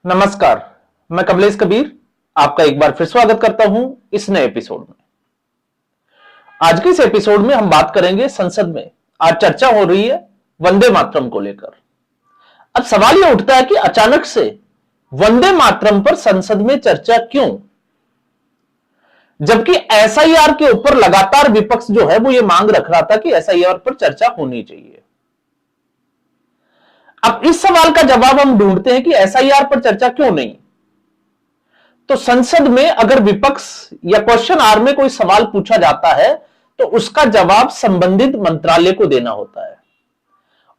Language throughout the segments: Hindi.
नमस्कार, मैं कमलेश कबीर आपका एक बार फिर स्वागत करता हूं इस नए एपिसोड में। आज के इस एपिसोड में हम बात करेंगे संसद में आज चर्चा हो रही है वंदे मातरम को लेकर। अब सवाल यह उठता है कि अचानक से वंदे मातरम पर संसद में चर्चा क्यों, जबकि एसआईआर के ऊपर लगातार विपक्ष जो है वो ये मांग रख रहा था कि एसआईआर पर चर्चा होनी चाहिए। अब इस सवाल का जवाब हम ढूंढते हैं कि एसआईआर पर चर्चा क्यों नहीं। तो संसद में अगर विपक्ष या क्वेश्चन आवर में कोई सवाल पूछा जाता है तो उसका जवाब संबंधित मंत्रालय को देना होता है,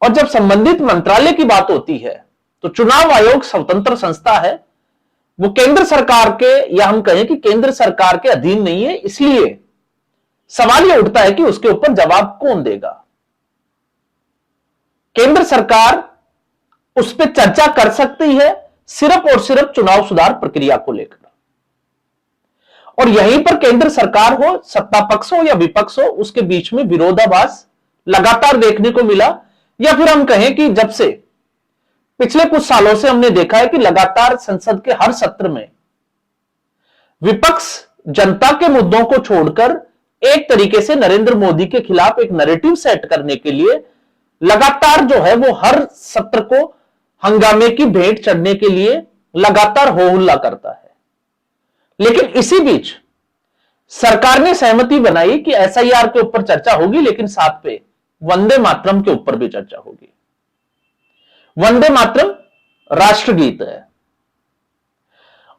और जब संबंधित मंत्रालय की बात होती है तो चुनाव आयोग स्वतंत्र संस्था है, वो केंद्र सरकार के या हम कहें कि केंद्र सरकार के अधीन नहीं है। इसलिए सवाल यह उठता है कि उसके ऊपर जवाब कौन देगा। केंद्र सरकार उस पर चर्चा कर सकती है सिर्फ और सिर्फ चुनाव सुधार प्रक्रिया को लेकर, और यहीं पर केंद्र सरकार हो, सत्ता पक्ष हो या विपक्ष हो, उसके बीच में विरोधाभास लगातार देखने को मिला। या फिर हम कहें कि जब से पिछले कुछ सालों से हमने देखा है कि लगातार संसद के हर सत्र में विपक्ष जनता के मुद्दों को छोड़कर एक तरीके से नरेंद्र मोदी के खिलाफ एक नैरेटिव सेट करने के लिए लगातार जो है वो हर सत्र को हंगामे की भेंट चढ़ने के लिए लगातार हो हल्ला करता है। लेकिन इसी बीच सरकार ने सहमति बनाई कि एसआईआर के ऊपर चर्चा होगी, लेकिन साथ पे वंदे मातरम के ऊपर भी चर्चा होगी। वंदे मातरम राष्ट्रगीत है,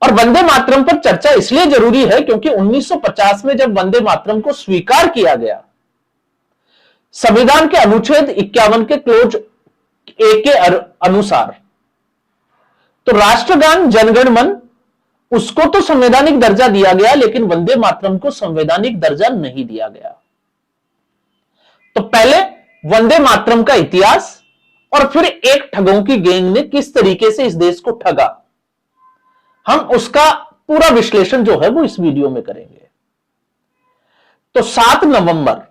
और वंदे मातरम पर चर्चा इसलिए जरूरी है क्योंकि 1950 में जब वंदे मातरम को स्वीकार किया गया, संविधान के अनुच्छेद 51 के क्लोज ए के अनुसार, तो राष्ट्रगान जनगण मन उसको तो संवैधानिक दर्जा दिया गया, लेकिन वंदे मातरम को संवैधानिक दर्जा नहीं दिया गया। तो पहले वंदे मातरम का इतिहास और फिर एक ठगों की गैंग ने किस तरीके से इस देश को ठगा, हम उसका पूरा विश्लेषण जो है वो इस वीडियो में करेंगे। तो 7 नवंबर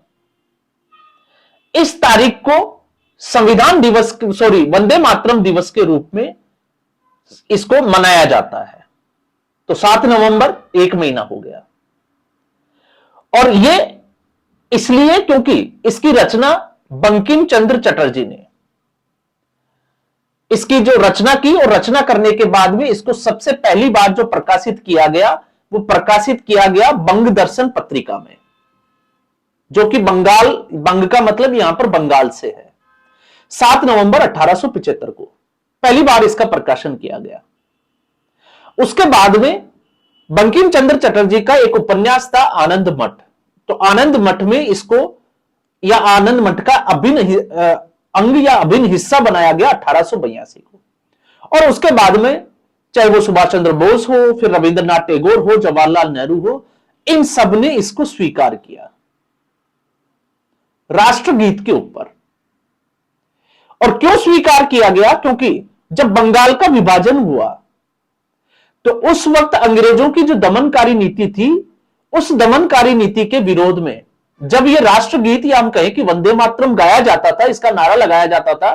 इस तारीख को संविधान दिवस वंदे मातरम दिवस के रूप में इसको मनाया जाता है। तो 7 नवंबर एक महीना हो गया, और यह इसलिए क्योंकि इसकी रचना बंकिम चंद्र चटर्जी ने इसकी जो रचना की, और रचना करने के बाद में इसको सबसे पहली बार जो प्रकाशित किया गया वो प्रकाशित किया गया बंग दर्शन पत्रिका में, जो कि बंग का मतलब यहां पर बंगाल से है। 7 नवंबर 1875 को पहली बार इसका प्रकाशन किया गया। उसके बाद में बंकिम चंद्र चटर्जी का एक उपन्यास था आनंद मठ। तो आनंद मठ में इसको या आनंद मठ का अभिन्न अंग या अभिन्न हिस्सा बनाया गया 1882 को। और उसके बाद में चाहे वो सुभाष चंद्र बोस हो, फिर रविंद्रनाथ टैगोर हो, जवाहरलाल नेहरू हो, इन सब ने इसको स्वीकार किया राष्ट्रगीत के ऊपर। और क्यों स्वीकार किया गया? क्योंकि जब बंगाल का विभाजन हुआ तो उस वक्त अंग्रेजों की जो दमनकारी नीति थी, उस दमनकारी नीति के विरोध में जब यह राष्ट्रगीत या हम कहें कि वंदे मातरम गाया जाता था, इसका नारा लगाया जाता था,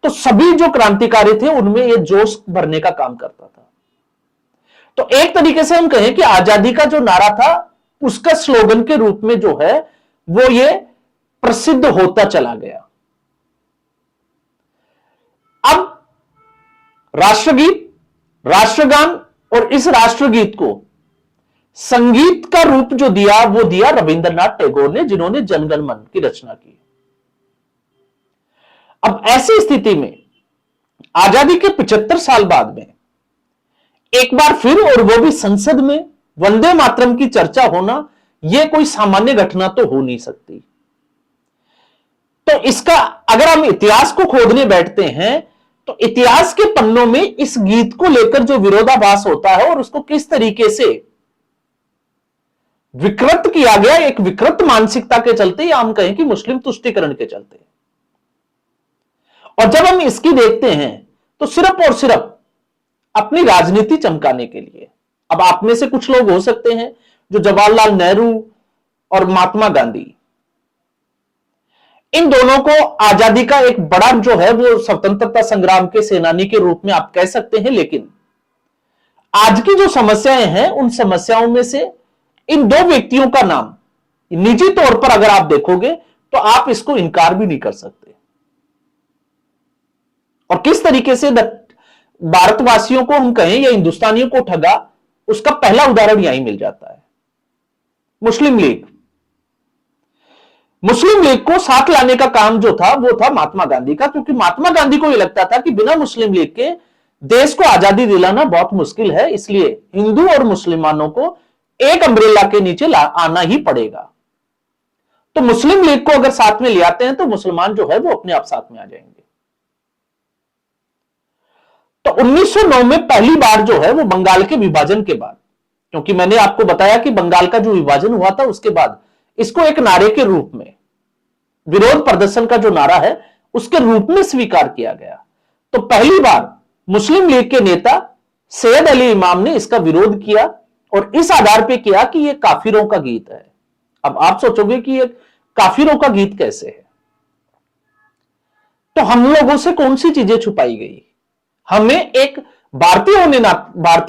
तो सभी जो क्रांतिकारी थे उनमें यह जोश भरने का काम करता था। तो एक तरीके से हम कहें कि आजादी का जो नारा था उसका स्लोगन के रूप में जो है वो ये प्रसिद्ध होता चला गया। अब राष्ट्रगीत, राष्ट्रगान और इस राष्ट्रगीत को संगीत का रूप जो दिया वो दिया रविंद्रनाथ टैगोर ने, जिन्होंने जनगण मन की रचना की। अब ऐसी स्थिति में आजादी के 75 साल बाद में एक बार फिर, और वो भी संसद में, वंदे मातरम की चर्चा होना यह कोई सामान्य घटना तो हो नहीं सकती। तो इसका अगर हम इतिहास को खोदने बैठते हैं तो इतिहास के पन्नों में इस गीत को लेकर जो विरोधाभास होता है और उसको किस तरीके से विकृत किया गया, एक विकृत मानसिकता के चलते, या हम कहें कि मुस्लिम तुष्टीकरण के चलते। और जब हम इसकी देखते हैं तो सिर्फ और सिर्फ अपनी राजनीति चमकाने के लिए। अब आप में से कुछ लोग हो सकते हैं जो जवाहरलाल नेहरू और महात्मा गांधी, इन दोनों को आजादी का एक बड़ा जो है वो स्वतंत्रता संग्राम के सेनानी के रूप में आप कह सकते हैं, लेकिन आज की जो समस्याएं हैं उन समस्याओं में से इन दो व्यक्तियों का नाम निजी तौर पर अगर आप देखोगे तो आप इसको इनकार भी नहीं कर सकते। और किस तरीके से भारतवासियों को हम कहें या हिंदुस्तानियों को ठगा, उसका पहला उदाहरण यहीं मिल जाता है। मुस्लिम लीग, मुस्लिम लीग को साथ लाने का काम जो था वो था महात्मा गांधी का, क्योंकि महात्मा गांधी को यह लगता था कि बिना मुस्लिम लीग के देश को आजादी दिलाना बहुत मुश्किल है, इसलिए हिंदू और मुसलमानों को एक अम्ब्रेला के नीचे आना ही पड़ेगा। तो मुस्लिम लीग को अगर साथ में ले आते हैं तो मुसलमान जो है वो अपने आप साथ में आ जाएंगे। तो 1909 में पहली बार जो है वो बंगाल के विभाजन के बाद, क्योंकि मैंने आपको बताया कि बंगाल का जो विभाजन हुआ था उसके बाद इसको एक नारे के रूप में, विरोध प्रदर्शन का जो नारा है उसके रूप में स्वीकार किया गया। तो पहली बार मुस्लिम लीग के नेता सैयद अली इमाम ने इसका विरोध किया और इस आधार पर किया कि यह काफिरों का गीत है। अब आप सोचोगे कि यह काफिरों का गीत कैसे है? तो हम लोगों से कौन सी चीजें छुपाई गई? हमें एक भारतीय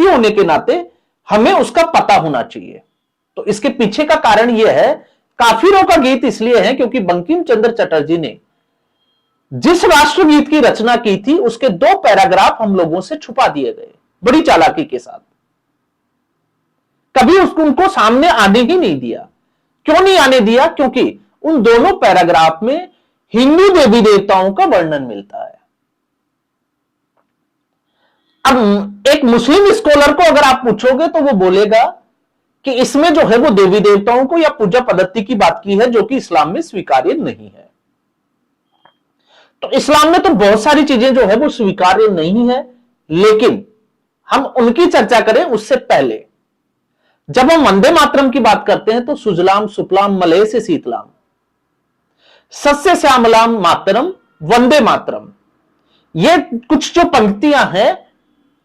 होने के नाते हमें उसका पता होना चाहिए। तो इसके पीछे का कारण यह है, काफिरों का गीत इसलिए है क्योंकि बंकिम चंद्र चटर्जी ने जिस राष्ट्रगीत की रचना की थी उसके 2 पैराग्राफ हम लोगों से छुपा दिए गए बड़ी चालाकी के साथ। कभी उनको सामने आने ही नहीं दिया। क्यों नहीं आने दिया? क्योंकि उन दोनों पैराग्राफ में हिंदू देवी देवताओं का वर्णन मिलता है। अब एक मुस्लिम स्कॉलर को अगर आप पूछोगे तो वो बोलेगा कि इसमें जो है वो देवी देवताओं को या पूजा पद्धति की बात की है जो कि इस्लाम में स्वीकार्य नहीं है। तो इस्लाम में तो बहुत सारी चीजें जो है वो स्वीकार्य नहीं है, लेकिन हम उनकी चर्चा करें उससे पहले जब हम वंदे मातरम की बात करते हैं तो सुजलाम सुफलाम मलयजशीतलाम शीतलाम सस्य श्यामलाम मातरम वंदे मातरम, ये कुछ जो पंक्तियां हैं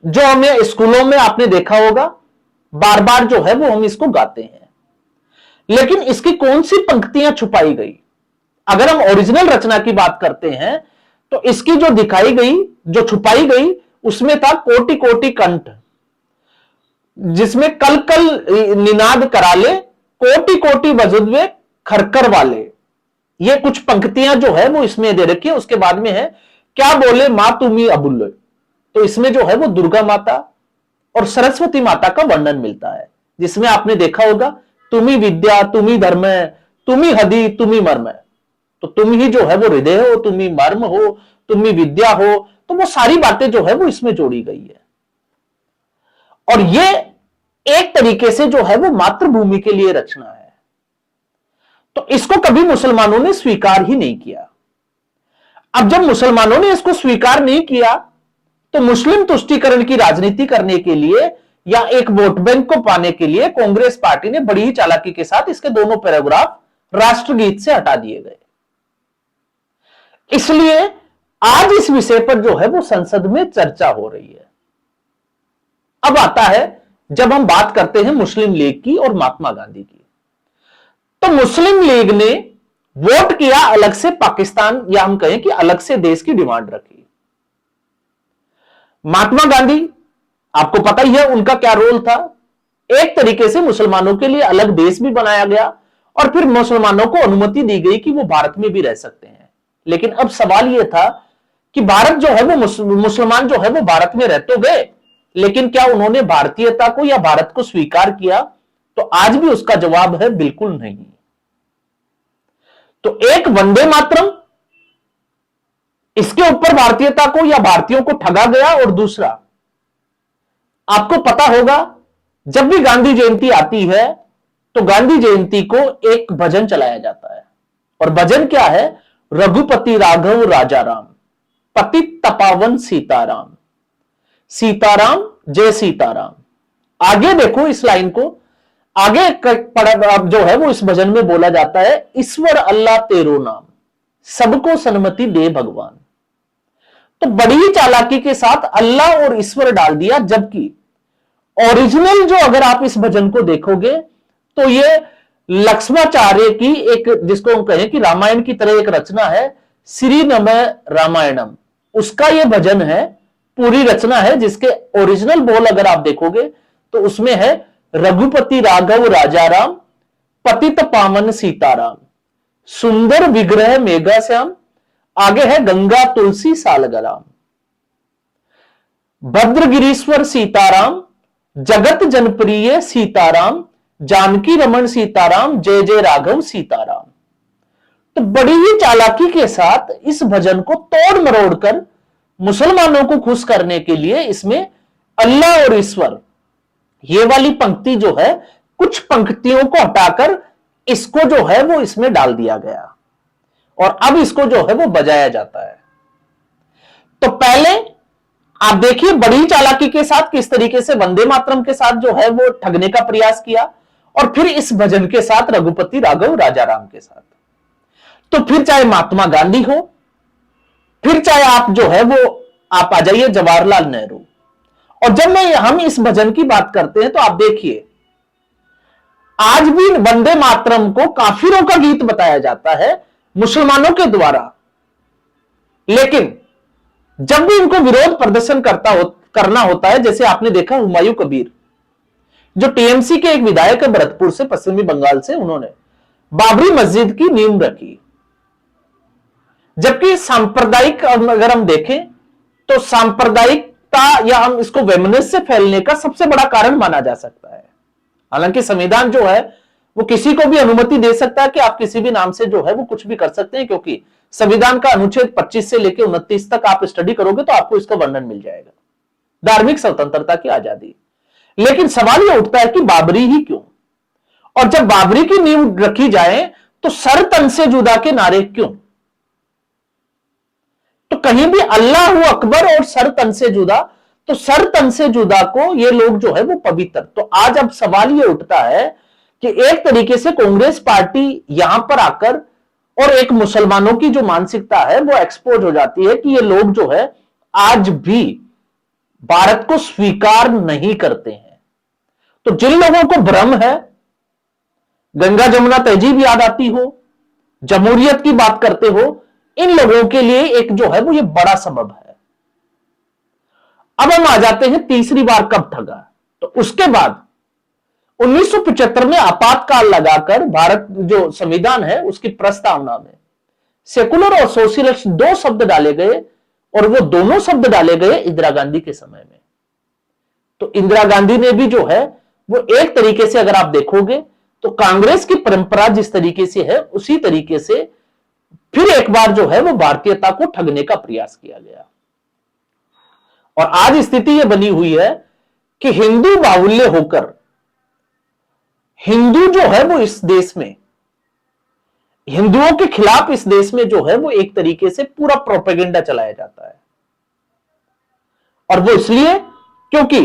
जो हमें स्कूलों में आपने देखा होगा, बार बार जो है वो हम इसको गाते हैं। लेकिन इसकी कौन सी पंक्तियां छुपाई गई? अगर हम ओरिजिनल रचना की बात करते हैं तो इसकी जो दिखाई गई, जो छुपाई गई, उसमें था कोटि कोटि कंठ, जिसमें कल कल निनाद कराले कोटि कोटि वजुद्वे खरकर वाले। ये कुछ पंक्तियां जो है वो इसमें दे रखी है। उसके बाद में है क्या बोले मां तुम्ही अबुल्ले, तो इसमें जो है वो दुर्गा माता और सरस्वती माता का वर्णन मिलता है, जिसमें आपने देखा होगा तुम्ही विद्या तुम्ही धर्म तुम्ही हदी तुम्ही मर्म, तो तुम ही जो है वो हृदय हो, तुम्ही मर्म हो, तुम्ही विद्या हो। तो वो सारी बातें जो है वो इसमें जोड़ी गई है। और ये एक तरीके से जो है वो मातृभूमि के लिए रचना है। तो इसको कभी मुसलमानों ने स्वीकार ही नहीं किया। अब जब मुसलमानों ने इसको स्वीकार नहीं किया तो मुस्लिम तुष्टीकरण की राजनीति करने के लिए या एक वोट बैंक को पाने के लिए कांग्रेस पार्टी ने बड़ी ही चालाकी के साथ इसके दोनों पैराग्राफ राष्ट्रगीत से हटा दिए गए। इसलिए आज इस विषय पर जो है वो संसद में चर्चा हो रही है। अब आता है जब हम बात करते हैं मुस्लिम लीग की और महात्मा गांधी की, तो मुस्लिम लीग ने वोट किया अलग से पाकिस्तान, या हम कहें कि अलग से देश की डिमांड रखी। महात्मा गांधी, आपको पता ही है उनका क्या रोल था। एक तरीके से मुसलमानों के लिए अलग देश भी बनाया गया और फिर मुसलमानों को अनुमति दी गई कि वो भारत में भी रह सकते हैं। लेकिन अब सवाल यह था कि भारत जो है वो मुसलमान जो है वो भारत में रह तो गए, लेकिन क्या उन्होंने भारतीयता को या भारत को स्वीकार किया? तो आज भी उसका जवाब है बिल्कुल नहीं। तो एक वंदे मातरम, इसके ऊपर भारतीयता को या भारतीयों को ठगा गया। और दूसरा, आपको पता होगा जब भी गांधी जयंती आती है तो गांधी जयंती को एक भजन चलाया जाता है, और भजन क्या है? रघुपति राघव राजा राम, पतित तपावन सीताराम, सीताराम जय सीताराम। आगे देखो इस लाइन को, आगे जो है वो इस भजन में बोला जाता है, ईश्वर अल्लाह तेरो नाम, सबको सन्मति दे भगवान। तो बड़ी चालाकी के साथ अल्लाह और ईश्वर डाल दिया, जबकि ओरिजिनल जो अगर आप इस भजन को देखोगे तो ये लक्ष्मणाचार्य की एक, जिसको हम कहें कि रामायण की तरह एक रचना है, श्री नमः रामायणम, उसका ये भजन है पूरी रचना है, जिसके ओरिजिनल बोल अगर आप देखोगे तो उसमें है रघुपति राघव राजाराम, पतित पावन सीताराम, सुंदर विग्रह मेघा श्याम, आगे है गंगा तुलसी सालगराम, भद्रगिरीश्वर सीताराम, जगत जनप्रिय सीताराम, जानकी रमन सीताराम, जय जय राघव सीताराम। तो बड़ी ही चालाकी के साथ इस भजन को तोड़ मरोड़ कर मुसलमानों को खुश करने के लिए इसमें अल्लाह और ईश्वर ये वाली पंक्ति जो है, कुछ पंक्तियों को हटाकर इसको जो है वो इसमें डाल दिया गया और अब इसको जो है वो बजाया जाता है। तो पहले आप देखिए बड़ी चालाकी के साथ किस तरीके से वंदे मातरम के साथ जो है वो ठगने का प्रयास किया और फिर इस भजन के साथ रघुपति राघव राजाराम के साथ। तो फिर चाहे महात्मा गांधी हो, फिर चाहे आप जो है वो आप आ जाइए जवाहरलाल नेहरू, और जब हम इस भजन की बात करते हैं तो आप देखिए आज भी वंदे मातरम को काफिरों का गीत बताया जाता है मुसलमानों के द्वारा, लेकिन जब भी इनको विरोध प्रदर्शन करना होता है, जैसे आपने देखा हुमायूं कबीर जो टीएमसी के एक विधायक है भरतपुर से, पश्चिमी बंगाल से, उन्होंने बाबरी मस्जिद की नींव रखी। जबकि सांप्रदायिक अगर हम देखें तो सांप्रदायिकता या हम इसको वेमनेस से फैलने का सबसे बड़ा कारण माना जा सकता है। हालांकि संविधान जो है वो किसी को भी अनुमति दे सकता है कि आप किसी भी नाम से जो है वो कुछ भी कर सकते हैं, क्योंकि संविधान का अनुच्छेद 25 से लेकर 29 तक आप स्टडी करोगे तो आपको इसका वर्णन मिल जाएगा, धार्मिक स्वतंत्रता की आजादी। लेकिन सवाल यह उठता है कि बाबरी ही क्यों, और जब बाबरी की नींव रखी जाए तो सर तन से जुदा के नारे क्यों? तो कहीं भी अल्लाह अकबर और सर तन से जुदा, तो सर तन से जुदा को ये लोग जो है वो पवित्र। तो आज अब सवाल ये उठता है कि एक तरीके से कांग्रेस पार्टी यहां पर आकर और एक मुसलमानों की जो मानसिकता है वो एक्सपोज हो जाती है कि ये लोग जो है आज भी भारत को स्वीकार नहीं करते हैं। तो जिन लोगों को भ्रम है, गंगा जमुना तहजीब याद आती हो, जमहूरियत की बात करते हो, इन लोगों के लिए एक जो है वो ये बड़ा सबब है। अब हम आ जाते हैं तीसरी बार कब ठगा। तो उसके बाद 1975 में आपातकाल लगाकर भारत जो संविधान है उसकी प्रस्तावना में सेकुलर और सोशलिस्ट दो शब्द डाले गए, और वो दोनों शब्द डाले गए इंदिरा गांधी के समय में। तो इंदिरा गांधी ने भी जो है वो एक तरीके से अगर आप देखोगे तो कांग्रेस की परंपरा जिस तरीके से है उसी तरीके से फिर एक बार जो है वो भारतीयता को ठगने का प्रयास किया गया। और आज स्थिति यह बनी हुई है कि हिंदू बाहुल्य होकर हिंदू जो है वो इस देश में हिंदुओं के खिलाफ इस देश में जो है वो एक तरीके से पूरा प्रोपेगेंडा चलाया जाता है। और वो इसलिए क्योंकि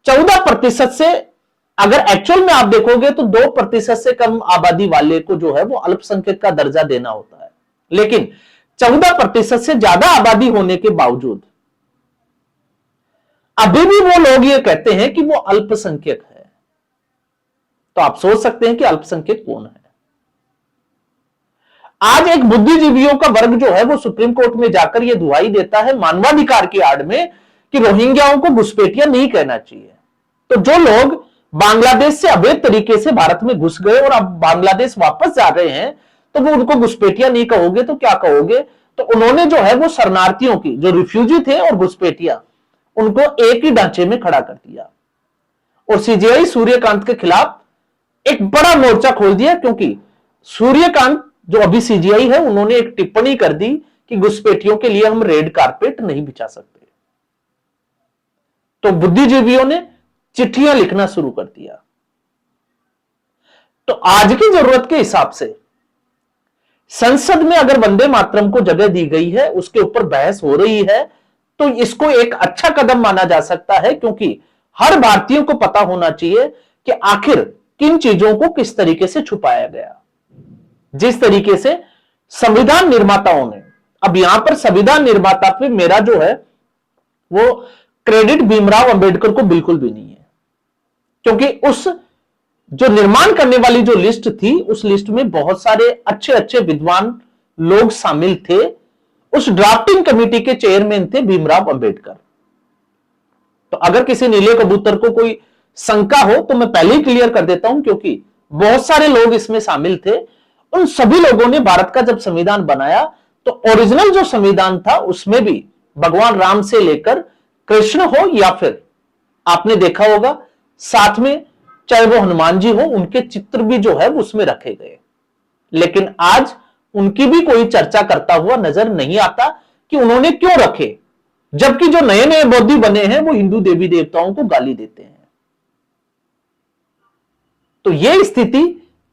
14% से अगर एक्चुअल में आप देखोगे तो 2% से कम आबादी वाले को जो है वो अल्पसंख्यक का दर्जा देना होता है, लेकिन 14% से ज्यादा आबादी होने के बावजूद अभी भी वो लोग ये कहते हैं कि वो अल्पसंख्यक है। तो आप सोच सकते हैं कि अल्पसंख्यक कौन है। आज एक बुद्धिजीवियों का वर्ग जो है वो सुप्रीम कोर्ट में जाकर यह दुहाई देता है मानवाधिकार की आड़ में कि रोहिंग्याओं को घुसपैठिया नहीं कहना चाहिए। तो जो लोग बांग्लादेश से अवैध तरीके से भारत में घुस गए और अब बांग्लादेश वापस जा रहे हैं, तो वो उनको घुसपैठिया नहीं कहोगे तो क्या कहोगे? तो उन्होंने जो है वो शरणार्थियों की, जो रिफ्यूजी थे और घुसपैठिया, उनको एक ही ढांचे में खड़ा कर दिया और सीजेआई सूर्यकांत के खिलाफ एक बड़ा मोर्चा खोल दिया, क्योंकि सूर्यकांत जो अभी सीजीआई है उन्होंने एक टिप्पणी कर दी कि घुसपैठियों के लिए हम रेड कारपेट नहीं बिछा सकते। तो बुद्धिजीवियों ने चिट्ठियां लिखना शुरू कर दिया। तो आज की जरूरत के हिसाब से संसद में अगर वंदे मातरम को जगह दी गई है, उसके ऊपर बहस हो रही है, तो इसको एक अच्छा कदम माना जा सकता है, क्योंकि हर भारतीय को पता होना चाहिए कि आखिर किन चीजों को किस तरीके से छुपाया गया। जिस तरीके से संविधान निर्माताओं ने, अब यहां पर संविधान निर्माता पे मेरा जो है वो क्रेडिट भीमराव अंबेडकर को बिल्कुल भी नहीं है, क्योंकि उस जो निर्माण करने वाली जो लिस्ट थी उस लिस्ट में बहुत सारे अच्छे अच्छे विद्वान लोग शामिल थे। उस ड्राफ्टिंग कमेटी के चेयरमैन थे भीमराव अंबेडकर। तो अगर किसी नीले कबूतर को कोई शंका हो तो मैं पहले ही क्लियर कर देता हूं, क्योंकि बहुत सारे लोग इसमें शामिल थे। उन सभी लोगों ने भारत का जब संविधान बनाया तो ओरिजिनल जो संविधान था उसमें भी भगवान राम से लेकर कृष्ण हो या फिर आपने देखा होगा साथ में चाहे वो हनुमान जी हो, उनके चित्र भी जो है उसमें रखे गए। लेकिन आज उनकी भी कोई चर्चा करता हुआ नजर नहीं आता कि उन्होंने क्यों रखे, जबकि जो नए नए बौद्धि बने हैं वो हिंदू देवी देवताओं को गाली देते हैं। तो यह स्थिति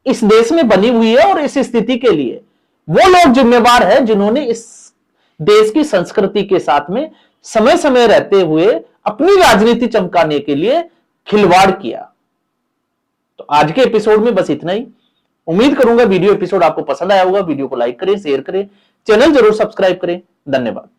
इस देश में बनी हुई है और इस स्थिति के लिए वो लोग जिम्मेवार है जिन्होंने इस देश की संस्कृति के साथ में समय समय रहते हुए अपनी राजनीति चमकाने के लिए खिलवाड़ किया। तो आज के एपिसोड में बस इतना ही। उम्मीद करूंगा वीडियो एपिसोड आपको पसंद आया होगा। वीडियो को लाइक करें, शेयर करें, चैनल जरूर सब्सक्राइब करें। धन्यवाद।